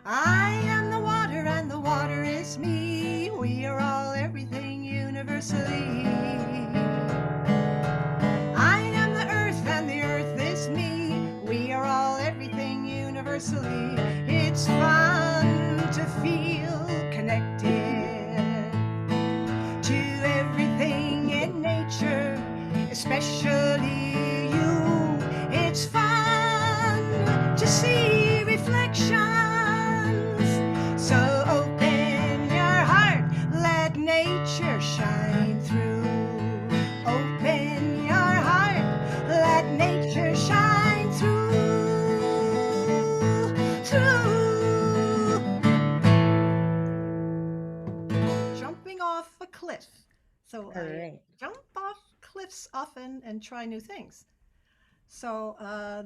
I am the water and the water is me. We are all everything universally. I am the earth and the earth is me. We are all everything universally. It's fun to feel connected to everything in nature, especially you. It's fun to see reflections. So open your heart, let nature shine through. Open your heart, let nature shine through. Jumping off a cliff. So All I right. jump off cliffs often and try new things. So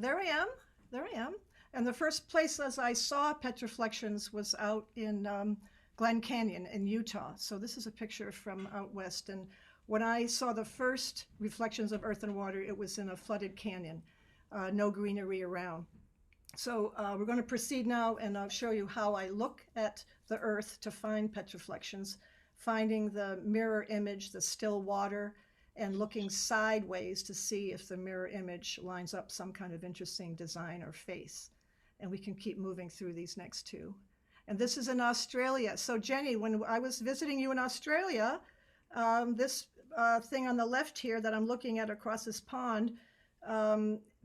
there I am. There I am. And the first places I saw petroflections was out in Glen Canyon in Utah. So this is a picture from out west. And when I saw the first reflections of earth and water, it was in a flooded canyon, no greenery around. So we're going to proceed now, and I'll show you how I look at the earth to find petroflections, finding the mirror image, the still water, and looking sideways to see if the mirror image lines up some kind of interesting design or face. And we can keep moving through these next two. And this is in Australia. So Jenny, when I was visiting you in Australia, this thing on the left here that I'm looking at across this pond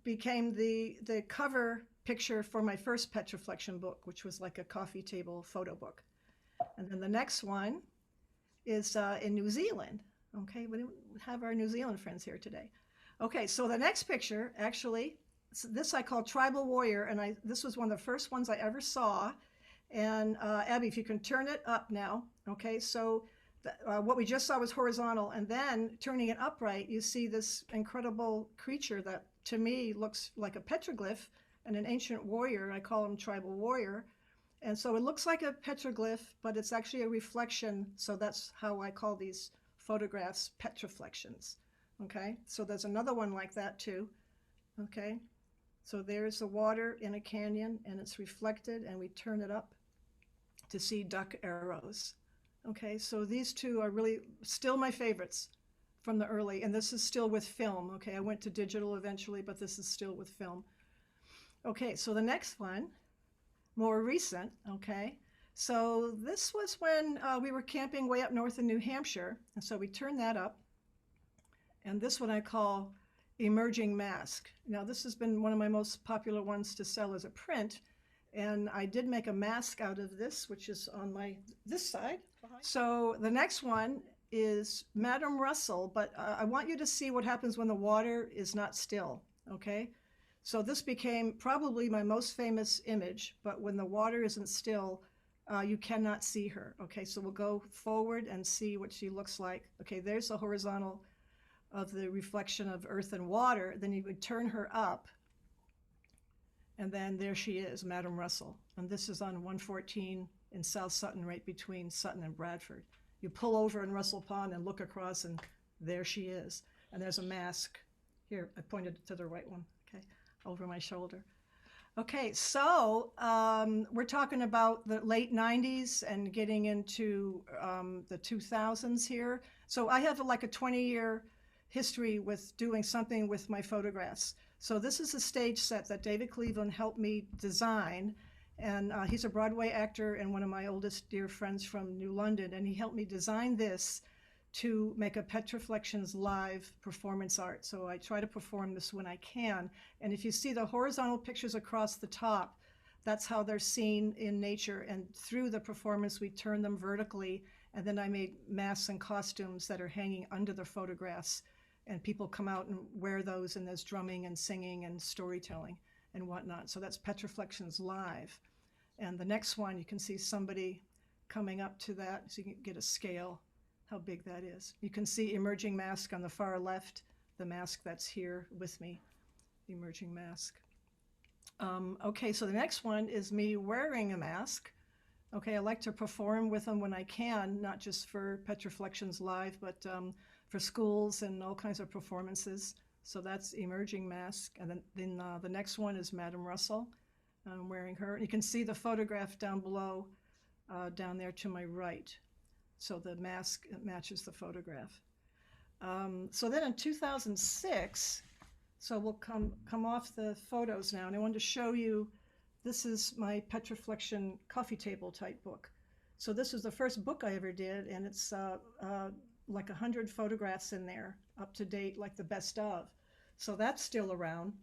became the cover picture for my first petroflexion book, which was like a coffee table photo book. And then the next one is in New Zealand. Okay, we have our New Zealand friends here today. Okay, so the next picture, actually, this I call Tribal Warrior, and this was one of the first ones I ever saw. And Abby, if you can turn it up now, okay, so what we just saw was horizontal, and then turning it upright, you see this incredible creature that to me looks like a petroglyph and an ancient warrior. I call him Tribal Warrior. And so it looks like a petroglyph, but it's actually a reflection. So that's how I call these photographs petroflections. Okay, so there's another one like that too. Okay, so there's the water in a canyon and it's reflected, and we turn it up to see duck arrows. Okay, so these two are really still my favorites from the early, and this is still with film. Okay, I went to digital eventually, but this is still with film. Okay, so the next one, more recent, okay. So this was when we were camping way up north in New Hampshire, and so we turned that up. And this one I call Emerging Mask. Now this has been one of my most popular ones to sell as a print, and I did make a mask out of this, which is on this side. So the next one is Madame Russell, but I want you to see what happens when the water is not still, okay? So this became probably my most famous image, but when the water isn't still, you cannot see her. Okay, so we'll go forward and see what she looks like. Okay, there's the horizontal of the reflection of earth and water. Then you would turn her up, and then there she is, Madame Russell. And this is on 114 in South Sutton, right between Sutton and Bradford. You pull over in Russell Pond and look across, and there she is. And there's a mask. Here, I pointed to the right one, okay, over my shoulder. Okay, so we're talking about the late 90s and getting into the 2000s here. So I have like a 20-year history with doing something with my photographs. So this is a stage set that David Cleveland helped me design. And he's a Broadway actor and one of my oldest dear friends from New London. And he helped me design this to make a Petreflections live performance art. So I try to perform this when I can. And if you see the horizontal pictures across the top, that's how they're seen in nature. And through the performance, we turn them vertically. And then I made masks and costumes that are hanging under the photographs. And people come out and wear those, and there's drumming and singing and storytelling and whatnot. So that's Petreflections live. And the next one, you can see somebody coming up to that, so you can get a scale how big that is. You can see Emerging Mask on the far left, the mask that's here with me, the Emerging Mask. Okay, so the next one is me wearing a mask. Okay, I like to perform with them when I can, not just for Petreflections live, but for schools and all kinds of performances. So that's Emerging Mask. And then the next one is Madame Russell. I'm wearing her. You can see the photograph down below, down there to my right. So the mask matches the photograph. So then in 2006, so we'll come off the photos now, and I wanted to show you, this is my Petreflection coffee table type book. So this is the first book I ever did, and it's like 100 photographs in there, up to date, like the best of. So that's still around.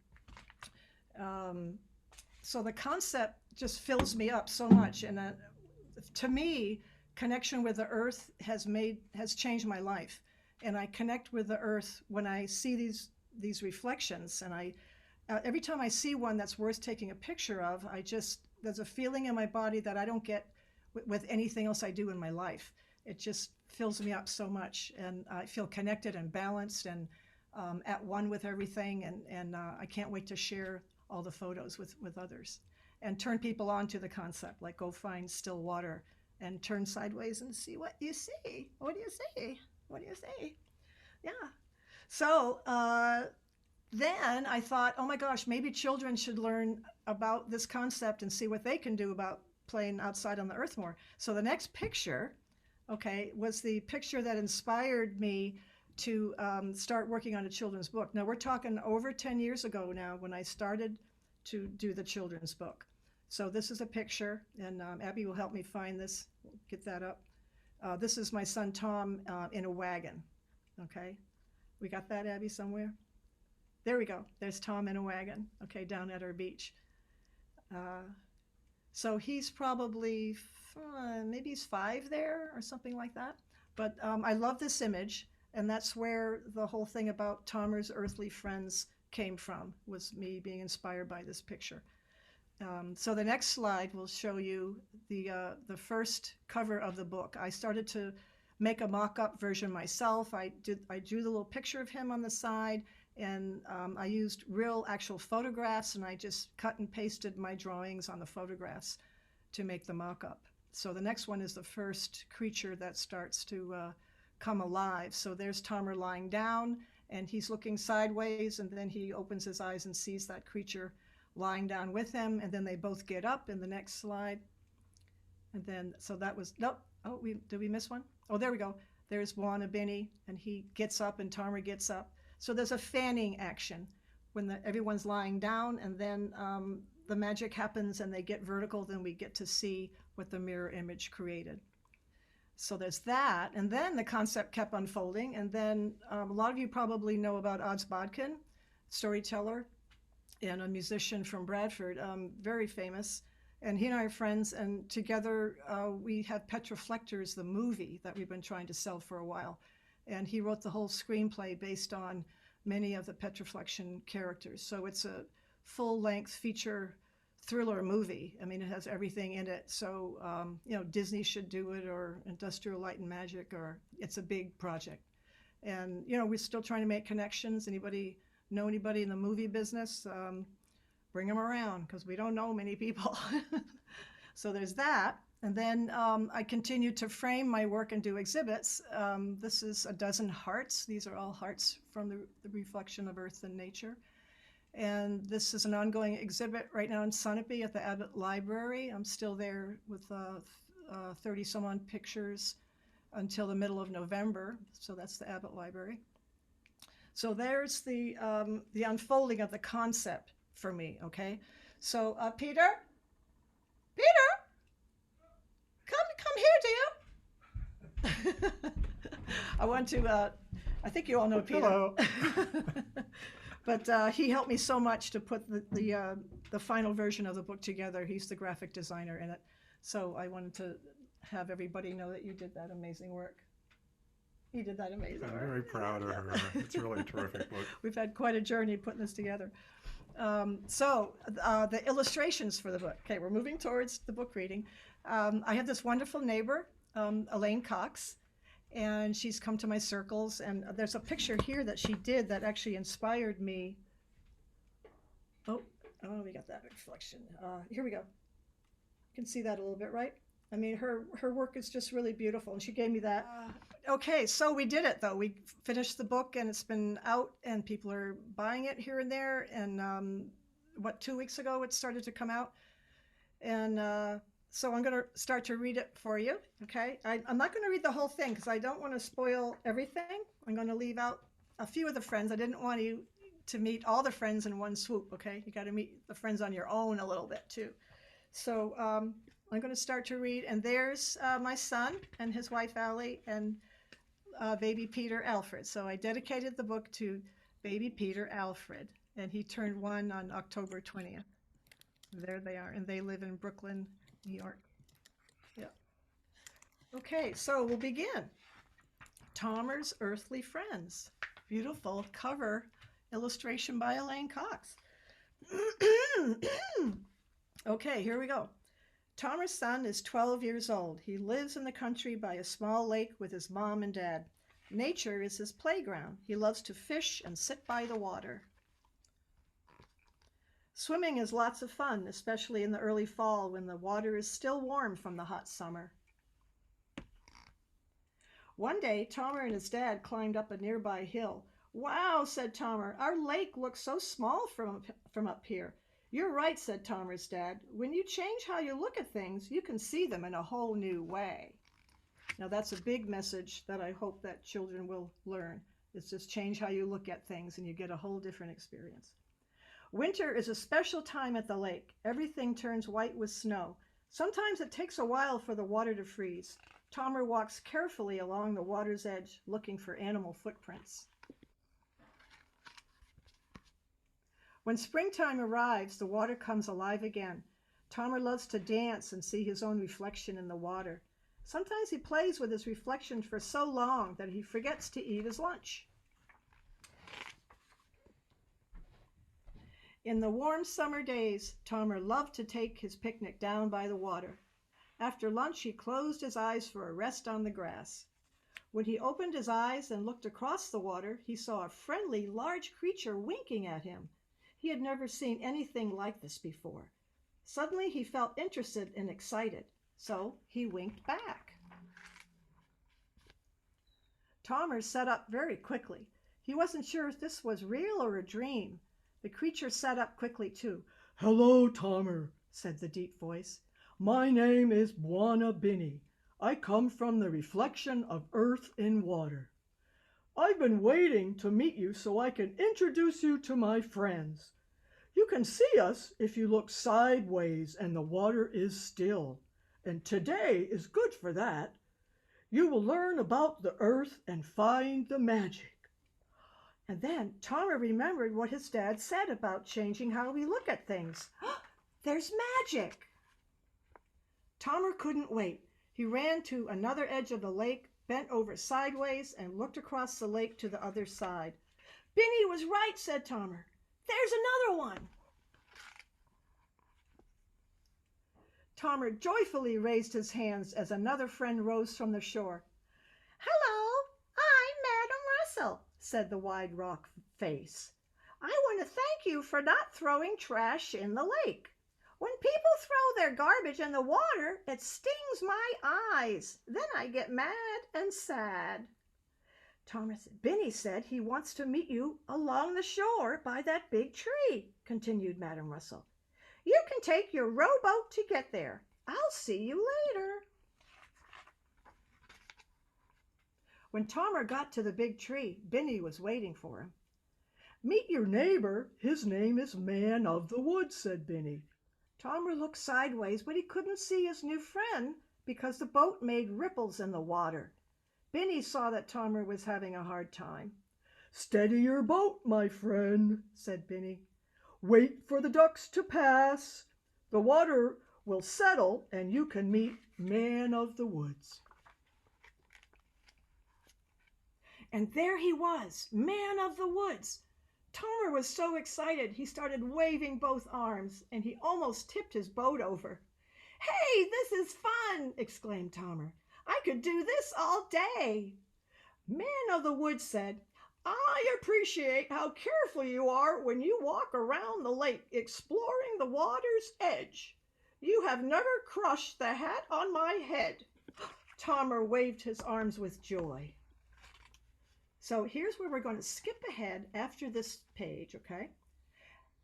So the concept just fills me up so much, and to me, connection with the earth has changed my life. And I connect with the earth when I see these reflections, and every time I see one that's worth taking a picture of, there's a feeling in my body that I don't get with anything else I do in my life. It just fills me up so much, and I feel connected and balanced and at one with everything, and I can't wait to share all the photos with others and turn people on to the concept, like go find still water and turn sideways and see what you see. What do you see? What do you see? Yeah. So then I thought, oh my gosh, maybe children should learn about this concept and see what they can do about playing outside on the earth more. So the next picture, okay, was the picture that inspired me to start working on a children's book. Now we're talking over 10 years ago now when I started to do the children's book. So this is a picture, and Abby will help me find this, get that up. This is my son Tom in a wagon, okay? We got that, Abby, somewhere? There we go. There's Tom in a wagon, okay, down at our beach. So he's probably, maybe he's 5 there or something like that. But I love this image, and that's where the whole thing about Tomer's earthly friends came from, was me being inspired by this picture. So the next slide will show you the first cover of the book. I started to make a mock-up version myself. I drew the little picture of him on the side, and I used real actual photographs, and I just cut and pasted my drawings on the photographs to make the mock-up. So the next one is the first creature that starts to come alive. So there's Tomer lying down, and he's looking sideways, and then he opens his eyes and sees that creature lying down with him, and then they both get up in the next slide. And then, so that was, nope, oh, did we miss one? Oh, there we go. There's Wanabini, and he gets up, and Tomer gets up. So there's a fanning action when everyone's lying down, and then the magic happens, and they get vertical, then we get to see what the mirror image created. So there's that, and then the concept kept unfolding, and then a lot of you probably know about Odds Bodkin, storyteller, and a musician from Bradford, very famous. And he and I are friends, and together we have Petreflectors, the movie that we've been trying to sell for a while. And he wrote the whole screenplay based on many of the Petreflection characters. So it's a full-length feature thriller movie. I mean, it has everything in it. So, you know, Disney should do it, or Industrial Light and Magic, or it's a big project. And, you know, we're still trying to make connections. Anybody know anybody in the movie business? Bring them around, because we don't know many people. So there's that. And then I continue to frame my work and do exhibits. This is a dozen hearts. These are all hearts from the reflection of earth and nature. And this is an ongoing exhibit right now in Sunapee at the Abbott Library. I'm still there with 30 some odd pictures until the middle of November. So that's the Abbott Library. So there's the unfolding of the concept for me, okay? So Peter, come here, dear. I want to, I think you all know Peter. Hello. But he helped me so much to put the final version of the book together. He's the graphic designer in it. So I wanted to have everybody know that you did that amazing work. You did that amazing work. I'm very proud of her. It's really a terrific book. We've had quite a journey putting this together. So the illustrations for the book. Okay, we're moving towards the book reading. I have this wonderful neighbor, Elaine Cox, and she's come to my circles, and there's a picture here that she did that actually inspired me. Oh, we got that reflection. Here we go. You can see that a little bit, right? I mean, her work is just really beautiful, and she gave me that. Okay, so we did it, though. We finished the book, and it's been out, and people are buying it here and there, and 2 weeks ago it started to come out. And so I'm going to start to read it for you. Okay. I'm not going to read the whole thing because I don't want to spoil everything. I'm going to leave out a few of the friends. I didn't want you to meet all the friends in one swoop. Okay. You got to meet the friends on your own a little bit too. So I'm going to start to read. And there's my son and his wife, Allie, and baby Peter Alfred. So I dedicated the book to baby Peter Alfred. And he turned 1 on October 20th. There they are. And they live in Brooklyn, New York. Yeah. Okay, so we'll begin. Tomer's Earthly Friends. Beautiful cover illustration by Elaine Cox. Okay, here we go. Tomer's son is 12 years old. He lives in the country by a small lake with his mom and dad. Nature is his playground. He loves to fish and sit by the water. Swimming is lots of fun, especially in the early fall when the water is still warm from the hot summer. One day, Tomer and his dad climbed up a nearby hill. "Wow," said Tomer, "our lake looks so small from up here." "You're right," said Tomer's dad. "When you change how you look at things, you can see them in a whole new way." Now that's a big message that I hope that children will learn. It's just change how you look at things and you get a whole different experience. Winter is a special time at the lake. Everything turns white with snow. Sometimes it takes a while for the water to freeze. Tomer walks carefully along the water's edge, looking for animal footprints. When springtime arrives, the water comes alive again. Tomer loves to dance and see his own reflection in the water. Sometimes he plays with his reflection for so long that he forgets to eat his lunch. In the warm summer days, Tomer loved to take his picnic down by the water. After lunch, he closed his eyes for a rest on the grass. When he opened his eyes and looked across the water, he saw a friendly, large creature winking at him. He had never seen anything like this before. Suddenly, he felt interested and excited, so he winked back. Tomer sat up very quickly. He wasn't sure if this was real or a dream. The creature sat up quickly, too. "Hello, Tomer," said the deep voice. "My name is Bwana Binny. I come from the reflection of earth in water. I've been waiting to meet you so I can introduce you to my friends. You can see us if you look sideways and the water is still, and today is good for that. You will learn about the earth and find the magic." And then Tomer remembered what his dad said about changing how we look at things. There's magic! Tomer couldn't wait. He ran to another edge of the lake, bent over sideways, and looked across the lake to the other side. "Binny was right," said Tomer. "There's another one." Tomer joyfully raised his hands as another friend rose from the shore. "Hello, I'm Madam Russell," said the wide rock face. "I want to thank you for not throwing trash in the lake. When people throw their garbage in the water, it stings my eyes. Then I get mad and sad." "Binny said he wants to meet you along the shore by that big tree," continued Madam Russell. "You can take your rowboat to get there. I'll see you later." When Tomer got to the big tree, Binny was waiting for him. "Meet your neighbor. His name is Man of the Woods," said Binny. Tomer looked sideways, but he couldn't see his new friend because the boat made ripples in the water. Binny saw that Tomer was having a hard time. "Steady your boat, my friend," said Binny. "Wait for the ducks to pass. The water will settle and you can meet Man of the Woods." And there he was, Man of the Woods. Tomer was so excited he started waving both arms, and he almost tipped his boat over. "Hey, this is fun!" exclaimed Tomer. "I could do this all day." Man of the Woods said, "I appreciate how careful you are when you walk around the lake exploring the water's edge. You have never crushed the hat on my head." Tomer waved his arms with joy. So here's where we're going to skip ahead after this page, okay?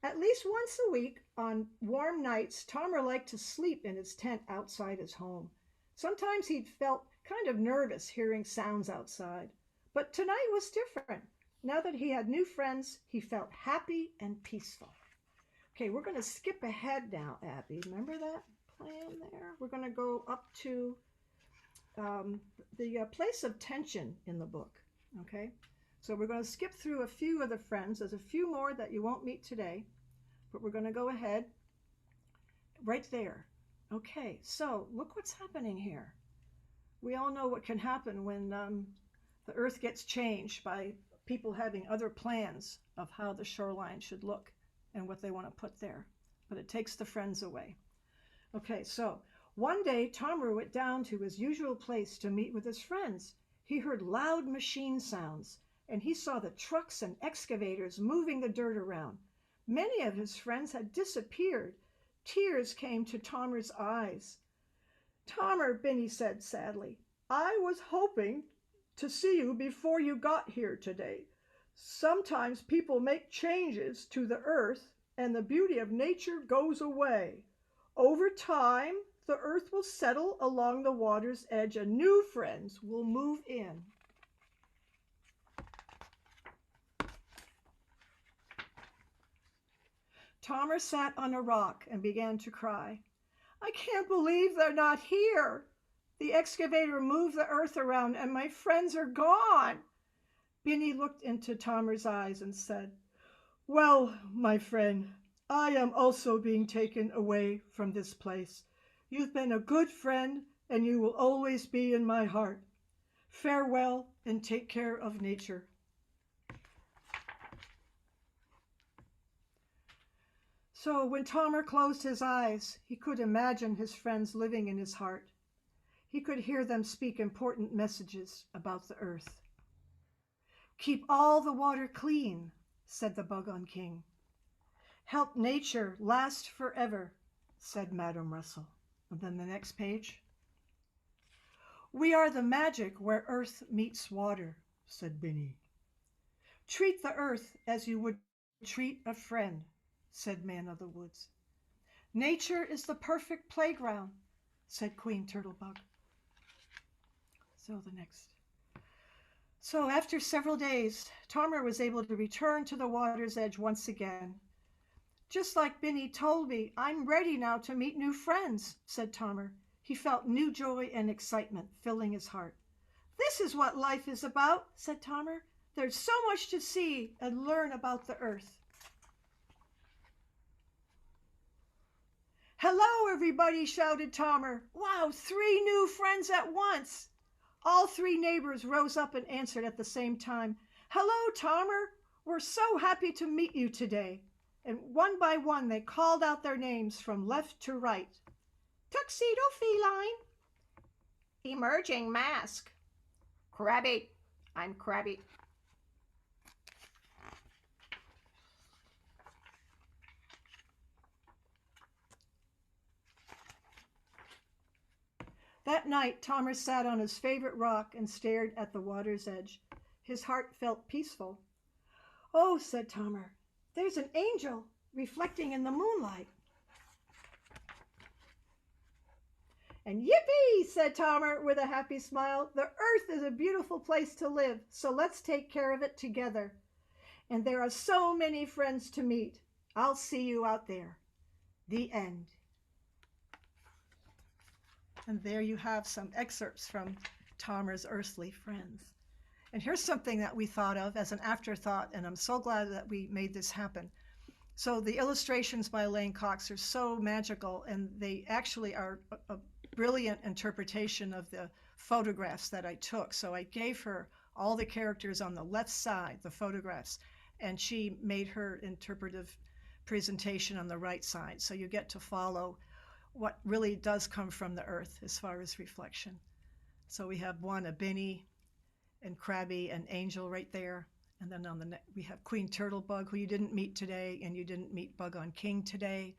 At least once a week, on warm nights, Tomer liked to sleep in his tent outside his home. Sometimes he'd felt kind of nervous hearing sounds outside, but tonight was different. Now that he had new friends, he felt happy and peaceful. Okay, we're going to skip ahead now, Abby. Remember that plan there? We're going to go up to the place of tension in the book. Okay, so we're going to skip through a few of the friends. There's a few more that you won't meet today, but we're going to go ahead right there. Okay, so look what's happening here. We all know what can happen when the earth gets changed by people having other plans of how the shoreline should look and what they want to put there. But it takes the friends away. Okay, so one day Tomer went down to his usual place to meet with his friends. He heard loud machine sounds, and he saw the trucks and excavators moving the dirt around. Many of his friends had disappeared. Tears came to Tomer's eyes. Tomer, Benny said sadly, I was hoping to see you before you got here today. Sometimes people make changes to the earth and the beauty of nature goes away. Over time, the earth will settle along the water's edge and new friends will move in. Tomer sat on a rock and began to cry. I can't believe they're not here. The excavator moved the earth around and my friends are gone. Benny looked into Tomer's eyes and said, Well, my friend, I am also being taken away from this place. You've been a good friend and you will always be in my heart. Farewell and take care of nature. So when Tomer closed his eyes, he could imagine his friends living in his heart. He could hear them speak important messages about the earth. Keep all the water clean, said the Bug-on King. Help nature last forever, said Madame Russell. And then the next page. We are the magic where earth meets water, said Benny. Treat the earth as you would treat a friend, said Man of the Woods. Nature is the perfect playground, said Queen Turtlebug. So the next. So after several days, Tomer was able to return to the water's edge once again. Just like Benny told me, I'm ready now to meet new friends, said Tomer. He felt new joy and excitement filling his heart. This is what life is about, said Tomer. There's so much to see and learn about the earth. Hello, everybody, shouted Tomer. Wow, 3 new friends at once. All 3 neighbors rose up and answered at the same time. Hello, Tomer. We're so happy to meet you today. And one by one, they called out their names from left to right. Tuxedo Feline. Emerging Mask. Crabby. I'm Crabby. That night, Tomer sat on his favorite rock and stared at the water's edge. His heart felt peaceful. Oh, said Tomer, there's an angel reflecting in the moonlight. And yippee, said Tomer with a happy smile. The earth is a beautiful place to live, so let's take care of it together. And there are so many friends to meet. I'll see you out there. The end. And there you have some excerpts from Tomer's earthly friends. And here's something that we thought of as an afterthought, and I'm so glad that we made this happen. So the illustrations by Elaine Cox are so magical, and they actually are a brilliant interpretation of the photographs that I took. So I gave her all the characters on the left side, the photographs, and she made her interpretive presentation on the right side. So you get to follow what really does come from the earth as far as reflection. So we have a Benny and Crabby and Angel right there. And then on the we have Queen Turtlebug, who you didn't meet today, and you didn't meet Bug-on King today.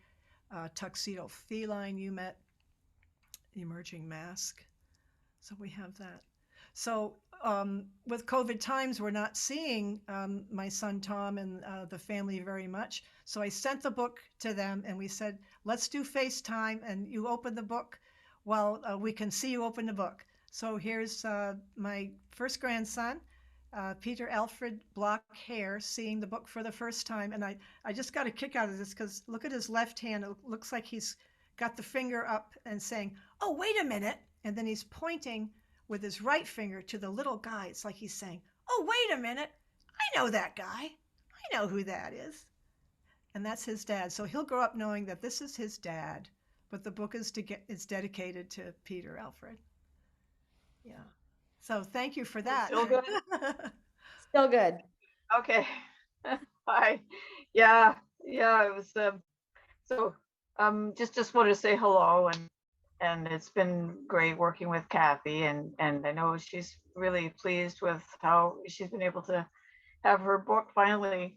Tuxedo Feline you met. Emerging Mask. So we have that. So with COVID times, we're not seeing my son Tom and the family very much. So I sent the book to them and we said, let's do FaceTime and you open the book while we can see you open the book. So here's my first grandson, Peter Alfred Block Hare, seeing the book for the first time. And I just got a kick out of this because look at his left hand. It looks like he's got the finger up and saying, oh, wait a minute. And then he's pointing with his right finger to the little guy. It's like he's saying, oh, wait a minute. I know that guy. I know who that is. And that's his dad. So he'll grow up knowing that this is his dad. But the book is dedicated to Peter Alfred. Yeah. So thank you for that. Still good? Still good. Okay. Hi. Yeah. It was so just wanted to say hello, and it's been great working with Kathy, and I know she's really pleased with how she's been able to have her book finally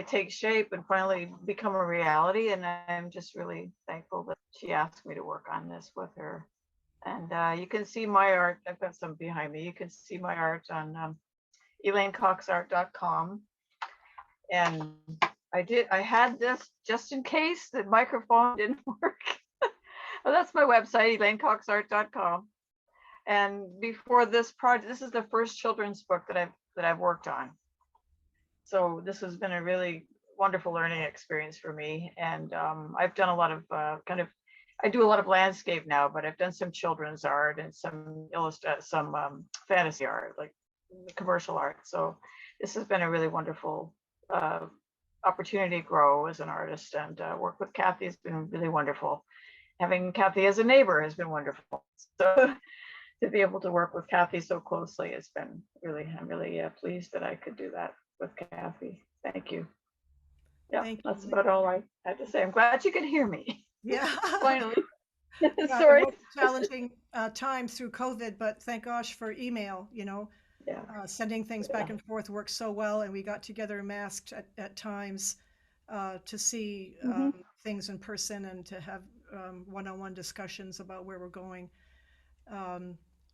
take shape and finally become a reality. And I'm just really thankful that she asked me to work on this with her. And you can see my art. I've got some behind me. You can see my art on ElaineCoxArt.com. And I had this just in case the microphone didn't work. Well, that's my website, ElaineCoxArt.com. And before this project, this is the first children's book that I've worked on. So this has been a really wonderful learning experience for me. And I've done a lot of I do a lot of landscape now, but I've done some children's art and some fantasy art, like commercial art. So this has been a really wonderful opportunity to grow as an artist, and work with Kathy has been really wonderful. Having Kathy as a neighbor has been wonderful. So to be able to work with Kathy so closely has been I'm really pleased that I could do that with Kathy. Thank you. Yeah, Thank you. that's about all I had to say. I'm glad you could hear me. Yeah. Finally. Yeah, Sorry. it was a challenging time through COVID, but thank gosh for email, Yeah. Sending things back and forth worked so well, and we got together masked at times to see things in person and to have one-on-one discussions about where we're going.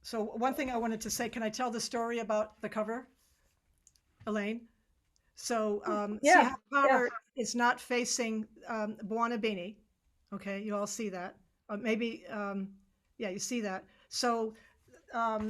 So one thing I wanted to say, can I tell the story about the cover, Elaine? So see how Palmer is not facing Buona Bene. Okay, you all see that. Maybe, you see that. So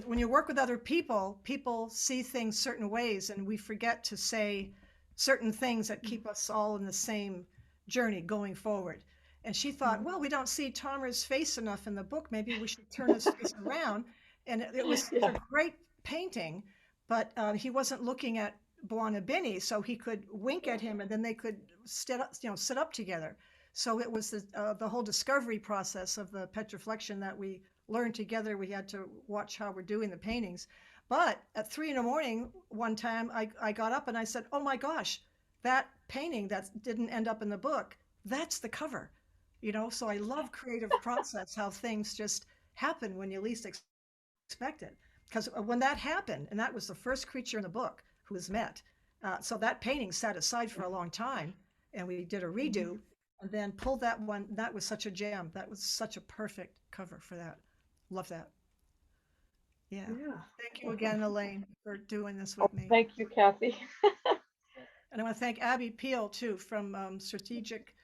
when you work with other people, people see things certain ways, and we forget to say certain things that keep us all in the same journey going forward. And she thought, well, we don't see Palmer's face enough in the book. Maybe we should turn his face around. And it was a great painting, but he wasn't looking at Buona Bene, so he could wink at him, and then they could sit up together. So it was the whole discovery process of the Petreflection that we learned together. We had to watch how we're doing the paintings. But at 3 a.m. one time, I got up and I said, oh my gosh, that painting that didn't end up in the book, that's the cover. So I love creative process, how things just happen when you least expect it. Because when that happened, and that was the first creature in the book who was met, so that painting sat aside for a long time, and we did a redo. And then pulled that one. That was such a gem. That was such a perfect cover for that. Love that. Yeah. Thank you again, Elaine, for doing this with me. Thank you, Kathy. And I want to thank Abby Peel, too, from Strategic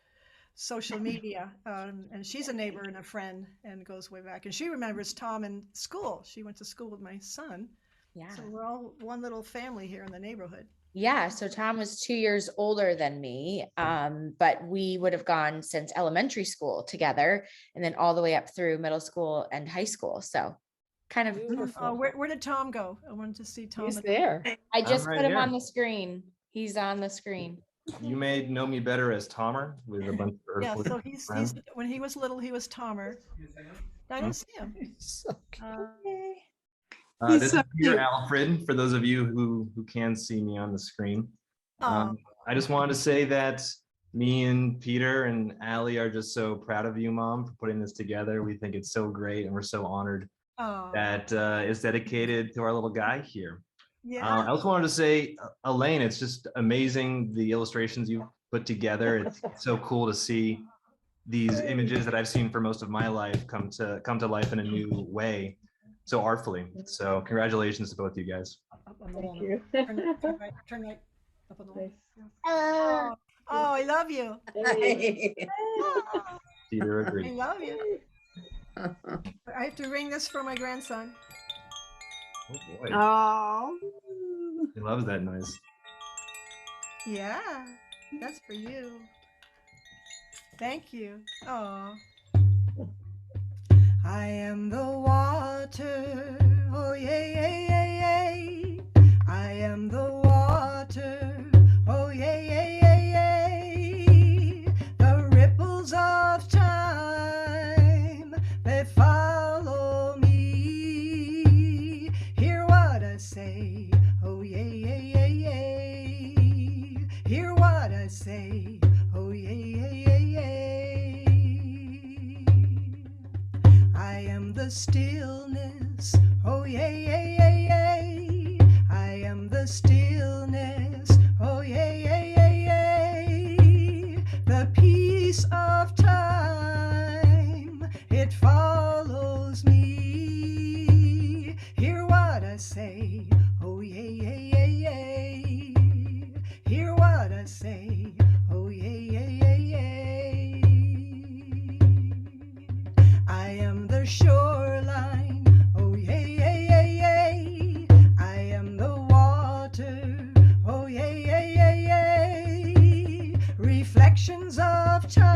Social Media. And she's a neighbor and a friend and goes way back. And she remembers Tom in school. She went to school with my son. Yeah. So we're all one little family here in the neighborhood. Yeah, so Tom was 2 years older than me, but we would have gone since elementary school together, and then all the way up through middle school and high school. So kind of Beautiful. Where did Tom go? I wanted to see Tom. He's there. I just right put him here. on the screen. He's on the screen. You may know me better as Tomer with a bunch of Yeah, earthly so he's when he was little, he was Tomer. I don't see him. This is Peter Alfred, for those of you who can see me on the screen. I just wanted to say that me and Peter and Allie are just so proud of you, Mom, for putting this together. We think it's so great, and we're so honored that it's dedicated to our little guy here. Yeah. I also wanted to say, Elaine, it's just amazing the illustrations you put together. It's so cool to see these images that I've seen for most of my life come to life in a new way. so artfully. So congratulations to both of you guys. Up on the Thank wall. you. Turn right. Up on the wall. Nice. Oh, I love you. Oh, Peter I agreed. love you. I have to ring this for my grandson. Oh boy, Oh, he loves that noise. Yeah, that's for you. Thank you. Oh. I am the water. Oh, yay, yay, yay, yay. I am the water. Oh, yay, yay, yay, yay. The ripples of time, they follow me. Hear what I say. Oh, yay, yay, yay, yay. Hear what I say. Oh, yay, yay, yay, yay. I am the stillness. Oh, yay, yay, yay, yay. I am the stillness. Oh, yay, yay, yay, yay. The peace of time, it follows me. Hear what I say. Oh, yay, yay, yay, yay. Hear what I say. Oh, yay, yay, yay, yay. I am the shoreline. Oh, yay, yay, yay, yay. I am the water. Oh, yay, yay, yay, yay. Reflections of time.